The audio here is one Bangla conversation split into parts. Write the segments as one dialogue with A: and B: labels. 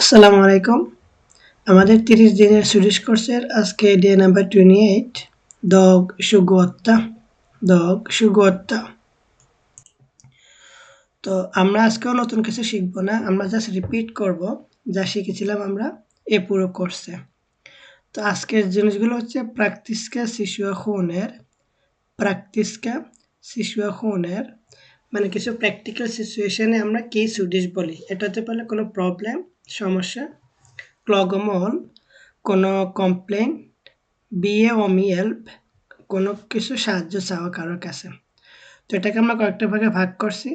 A: আসসালামু আলাইকুম। আমাদের ৩০ দিনের সুইডিশ কোর্সের আজকে ডে নাম্বার 28 dag 28 dag 28। তো আমরা আজকেও নতুন কিছু শিখব না। আমরা জাস্ট রিপিট করব যা শিখেছিলাম আমরা এই পুরো কোর্সে। তো আজকের জিনিসগুলো হচ্ছে প্র্যাকটিসকা সিচুয়েশনের মানে কিছু প্র্যাকটিক্যাল সিচুয়েশনে আমরা কি সুইডিশ বলি। এটা হতে পারে কোনো প্রবলেম, সমস্যা, ক্লগমল, কোনো কমপ্লেইন, বিয়ে অমি হেল্প, কোনো কিছু সাহায্য চাওয়া কারোর কাছে। তো এটাকে আমরা কয়েকটা ভাগে ভাগ করছি।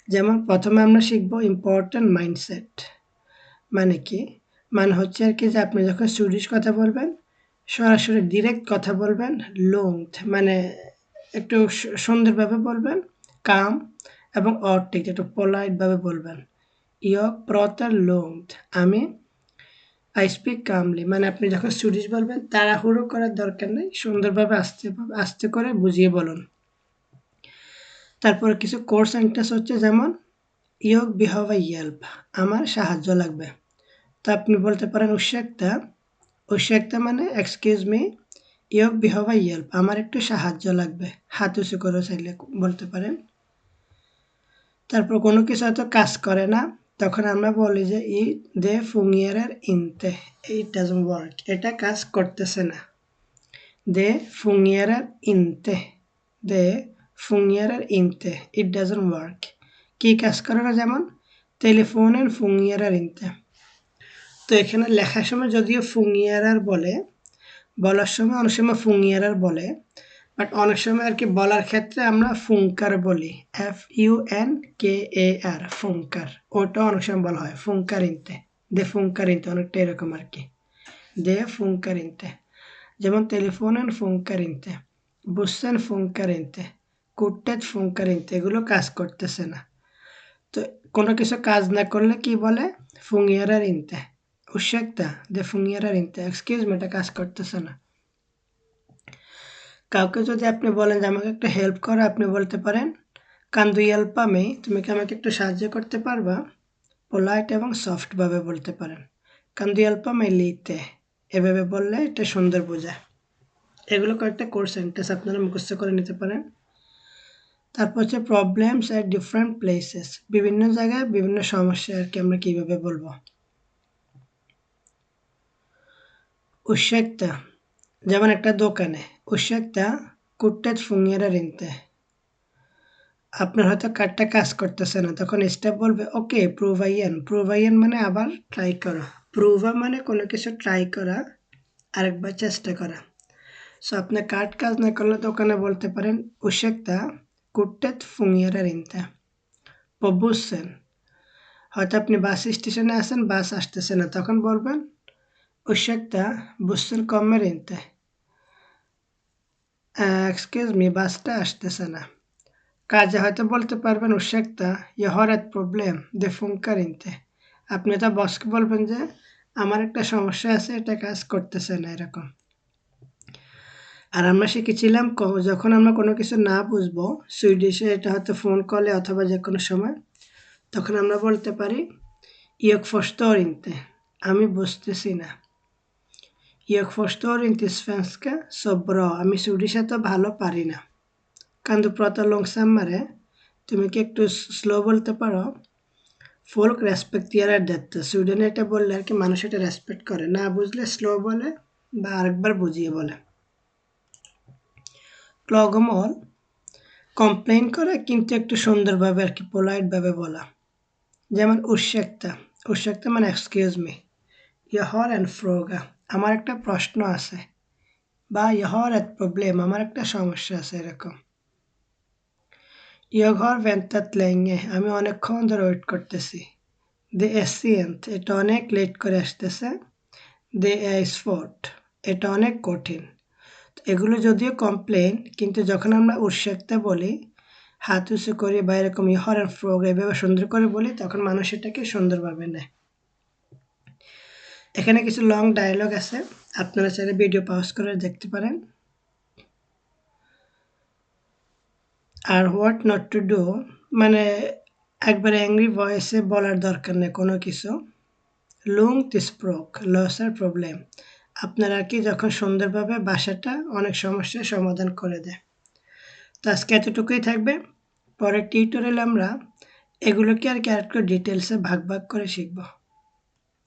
A: যেমন প্রথমে আমরা শিখব ইম্পর্ট্যান্ট মাইন্ডসেট। মানে কি? মানে হচ্ছে আর কি যে আপনি যখন সুইডিশ কথা বলবেন সরাসরি ডিরেক্ট কথা বলবেন, লুংথ মানে একটু সুন্দরভাবে বলবেন, কাম এবং অর্টিক একটু পোলাইটভাবে বলবেন। ইয়ক প্রতার লুংথ আমি আই স্পিক কামলি মানে আপনি যখন সুইডিশ বলবেন তাড়াহুড়ো করার দরকার নেই, সুন্দরভাবে আস্তে আস্তে করে বুঝিয়ে বলুন। তারপরে কিছু কোর সেন্টেন্স হচ্ছে যেমন ইয়ক বিহভা হেল্প আমার সাহায্য লাগবে। তো আপনি বলতে পারেন উর্säkta মানে এক্সকিউজ মি, ইয়ক বিহভা হেল্প আমার একটু সাহায্য লাগবে। হাত উঁচু করে চাইলে বলতে পারেন। তারপর কোনো কিছু হয়তো কাজ করে না, তখন আমরা বলি যে দে ফুঙ্গিয়ারের ইনতে, ইট ডাজন্ট ওয়ার্ক এটা কাজ করতেছে না। দে ফুঙ্গিয়ারের ইনতে, দে ফুঙ্গিয়ারের ইনতে, ইট ডাজন্ট ওয়ার্ক কি কাজ করে না, যেমন টেলিফোনের ফুঙ্গিয়ারের ইনতে। তো এখানে লেখার সময় যদিও ফুঙ্গিয়ারার বলে, বলার সময় অনেক সময় ফুঙ্গিয়ারার বলে, বাট অনেক সময় আর কি বলার ক্ষেত্রে আমরা ফুঙ্কার বলি, FUNKAR ফুঙ্কার, ওটা অনেক সময় বলা হয় ফুঙ্কারিনতে, দে ফুঙ্কারিনতে অনেকটা এরকম আর কি, দে ফুঙ্কারিনতে। যেমন টেলিফোনের ফুঙ্কারিনতে, বুসেন ফুঙ্কারিনতে, কুট্টেট ফুঙ্কারিনতে, এগুলো কাজ করতেছে না। তো কোনো কিছু কাজ না করলে কি বলে, ফুঙ্গিয়ারার ইনতে, উর্säkta দে ফুঙ্গিয়ারার ইনতে, এক্সকিউজ মি এটা কাজ করতেছে না। কাউকে যদি আপনি বলেন যে আমাকে একটা হেল্প করো, আপনি বলতে পারেন কান দু hjälpa mig, তুমি কি আমাকে একটু সাহায্য করতে পারবা। পোলাইট এবং সফটভাবে বলতে পারেন। কান দু hjälpa mig lite, এভাবে বললে এটা সুন্দর বোঝায়। এগুলো কয়েকটা কোর সেন্টেন্স আপনারা মুখস্থ করে নিতে পারেন। তারপর হচ্ছে প্রবলেমস অ্যাট ডিফারেন্ট প্লেসেস, বিভিন্ন জায়গায় বিভিন্ন সমস্যা আর কি আমরা কীভাবে বলবো। উর্säkta যেমন একটা দোকানে, উর্säkta কুট্টেট ফুঙ্গিয়ারার ইনতে, আপনার হয়তো কার্ডটা কাজ করতেছে না, তখন স্টাফ বলবে ওকে প্রুভাইয়েন মানে আবার ট্রাই করো, প্রুভা মানে কোনো কিছু ট্রাই করা, আরেকবার চেষ্টা করা। সো আপনার কার্ড কাজ না করলে দোকানে বলতে পারেন উর্säkta কুট্টেট ফুঙ্গিয়ারার ইনতে। পবুসেন হয়তো আপনি বাস স্টেশনে আছেন, বাস আসতেছে না, তখন বলবেন উর্säkta বুসেন কমের ইনতে, এক্সকিউজ মি বাসটা আসতেছে না। কাজে হয়তো বলতে পারবেন উর্säkta jag har ett problem det funkar inte, আপনি তো বসকে বলবেন যে আমার একটা সমস্যা আছে, এটা কাজ করতেছে না এরকম। আর আমরা শিখেছিলাম যখন আমরা কোনো কিছু না বুঝবো সুইডিশে, এটা হয়তো ফোন কলে অথবা যে কোনো সময়, তখন আমরা বলতে পারি jag förstår inte আমি বুঝতেছি না। jag förstår inte svenska så bra আমি সুইডিশ এত ভালো পারি না। kan du prata långsammare, তুমি কি একটু স্লো বলতে পারো। ফোল্ক রেসপেক্টিয়ার detta, সুইডেনে এটা বললে আর কি মানুষ এটা রেসপেক্ট করে, না বুঝলে স্লো বলে বা আরেকবার বুঝিয়ে বলে। ক্লগমল কমপ্লেইন করা কিন্তু একটু সুন্দরভাবে আর কি পোলাইটভাবে বলা। যেমন উর্säkta মানে excuse me, jag har en fråga আমার একটা প্রশ্ন আছে, বা jag har ett problem আমার একটা সমস্যা আছে এরকম। jag har väntat länge আমি অনেকক্ষণ ধরে ওয়েট করতেছি। det är sent এটা অনেক লেট করে আসতেছে। det är svårt এটা অনেক কঠিন। এগুলো যদিও কমপ্লেন, কিন্তু যখন আমরা উর্säkta বলি হাত উঁচু করি বা এরকম jag har en fråga এভাবে সুন্দর করে বলি, তখন মানুষ এটাকে সুন্দরভাবে নেয়। এখানে কিছু লং ডায়লগ আছে, আপনারা চাইলে ভিডিও পজ করে দেখতে পারেন। আর হোয়াট নট টু ডু মানে একবারে অ্যাংরি ভয়েসে বলার দরকার নেই কোনো কিছু।
B: lugnt språk löser problem. আপনারা কি যখন সুন্দরভাবে ভাষাটা অনেক সমস্যার সমাধান করে দেয়। তো আজকে এতটুকুই থাকবে। পরের টিউটোরিয়ালে আমরা এগুলোকে আর কি আরেকটু ডিটেলসে ভাগ করে শিখব।